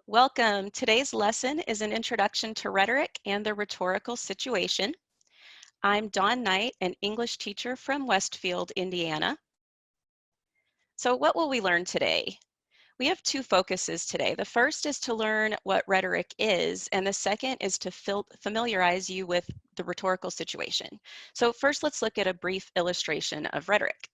Welcome. Today's lesson is an introduction to rhetoric and the rhetorical situation. I'm Dawn Knight, an English teacher from Westfield, Indiana. So what will we learn today? We have two focuses today. The first is to learn what rhetoric is, and the second is to familiarize you with the rhetorical situation. So first, let's look at a brief illustration of rhetoric.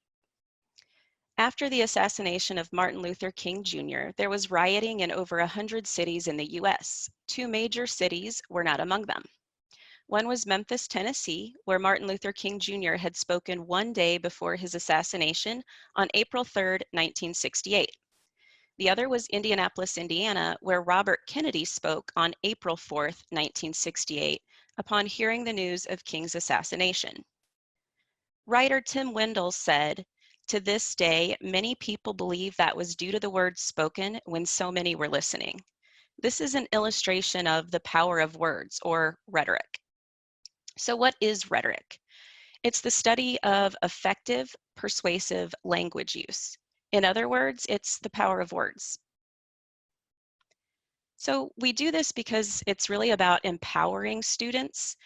After the assassination of Martin Luther King Jr., there was rioting in over 100 cities in the U.S. Two major cities were not among them. One was Memphis, Tennessee, where Martin Luther King Jr. had spoken one day before his assassination on April 3, 1968. The other was Indianapolis, Indiana, where Robert Kennedy spoke on April 4, 1968, upon hearing the news of King's assassination. Writer Tim Wendell said, "To this day, many people believe that was due to the words spoken when so many were listening." This is an illustration of the power of words, or rhetoric. So what is rhetoric? It's the study of effective, persuasive language use. In other words, it's the power of words. So we do this because it's really about empowering students.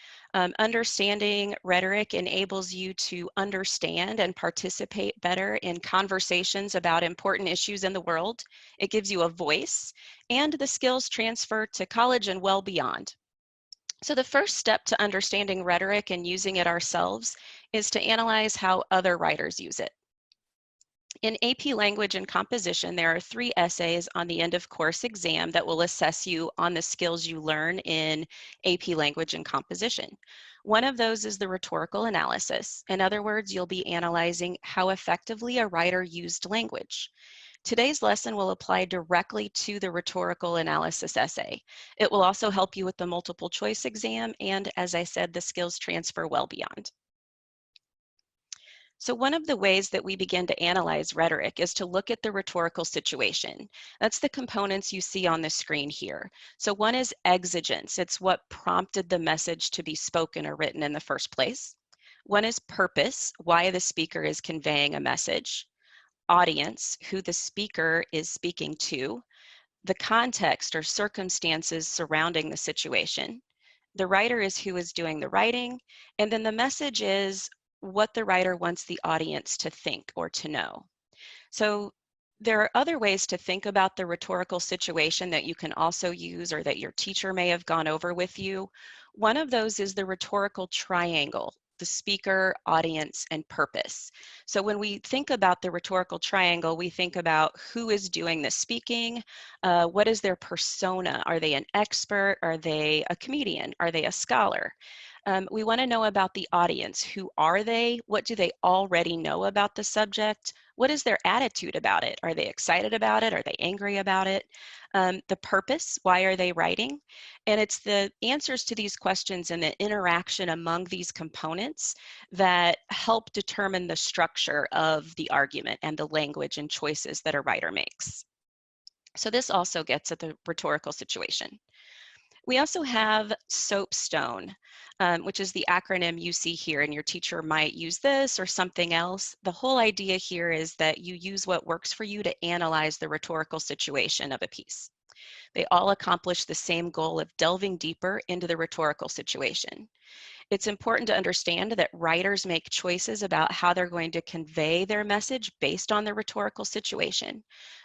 Understanding rhetoric enables you to understand and participate better in conversations about important issues in the world. It gives you a voice, and the skills transfer to college and well beyond. So the first step to understanding rhetoric and using it ourselves is to analyze how other writers use it. In AP Language and Composition, there are 3 essays on the end of course exam that will assess you on the skills you learn in AP Language and Composition. One of those is the rhetorical analysis. In other words, you'll be analyzing how effectively a writer used language. Today's lesson will apply directly to the rhetorical analysis essay. It will also help you with the multiple choice exam, and as I said, the skills transfer well beyond. So one of the ways that we begin to analyze rhetoric is to look at the rhetorical situation. That's the components you see on the screen here. So one is exigence. It's what prompted the message to be spoken or written in the first place. One is purpose, why the speaker is conveying a message. Audience, who the speaker is speaking to. The context or circumstances surrounding the situation. The writer is who is doing the writing, and then the message is what the writer wants the audience to think or to know. So there are other ways to think about the rhetorical situation that you can also use, or that your teacher may have gone over with you. One of those is the rhetorical triangle: the speaker, audience, and purpose. So when we think about the rhetorical triangle, we think about who is doing the speaking, what is their persona? Are they an expert? Are they a comedian? Are they a scholar? We want to know about the audience. Who are they? What do they already know about the subject? What is their attitude about it? Are they excited about it? Are they angry about it? The purpose, why are they writing? And it's the answers to these questions and the interaction among these components that help determine the structure of the argument and the language and choices that a writer makes. So this also gets at the rhetorical situation. We also have SOAPstone, which is the acronym you see here, and your teacher might use this or something else. The whole idea here is that you use what works for you to analyze the rhetorical situation of a piece. They all accomplish the same goal of delving deeper into the rhetorical situation. It's important to understand that writers make choices about how they're going to convey their message based on the rhetorical situation.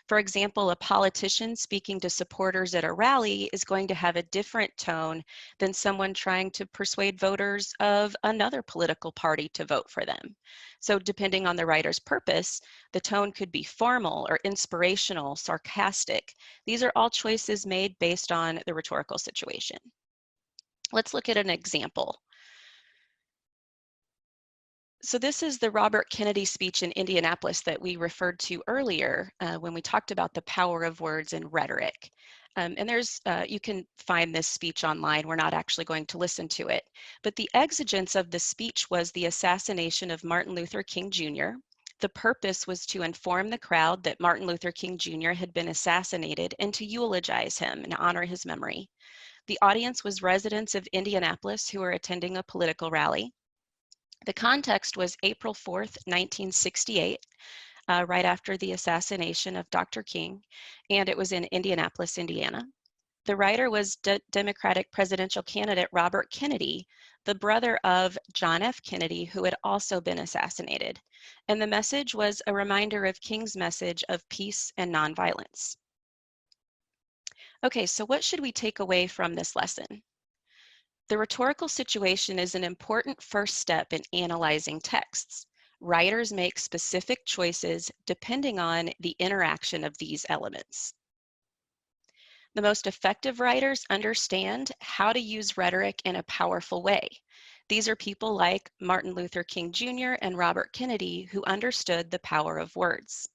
For example, a politician speaking to supporters at a rally is going to have a different tone than someone trying to persuade voters of another political party to vote for them. So depending on the writer's purpose, the tone could be formal or inspirational, sarcastic. These are all choices made based on the rhetorical situation. Let's look at an example. So this is the Robert Kennedy speech in Indianapolis that we referred to earlier when we talked about the power of words and rhetoric. And you can find this speech online. We're not actually going to listen to it. But the exigence of the speech was the assassination of Martin Luther King Jr. The purpose was to inform the crowd that Martin Luther King Jr. had been assassinated and to eulogize him and honor his memory. The audience was residents of Indianapolis who were attending a political rally. The context was April 4th, 1968, right after the assassination of Dr. King, and it was in Indianapolis, Indiana. The writer was Democratic presidential candidate Robert Kennedy, the brother of John F. Kennedy, who had also been assassinated. And the message was a reminder of King's message of peace and nonviolence. Okay, so what should we take away from this lesson? The rhetorical situation is an important first step in analyzing texts. Writers make specific choices depending on the interaction of these elements. The most effective writers understand how to use rhetoric in a powerful way. These are people like Martin Luther King Jr. and Robert Kennedy who understood the power of words.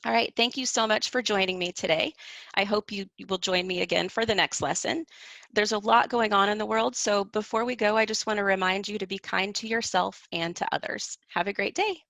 All right, thank you so much for joining me today. I hope you will join me again for the next lesson. There's a lot going on in the world, so before we go, I just want to remind you to be kind to yourself and to others. Have a great day.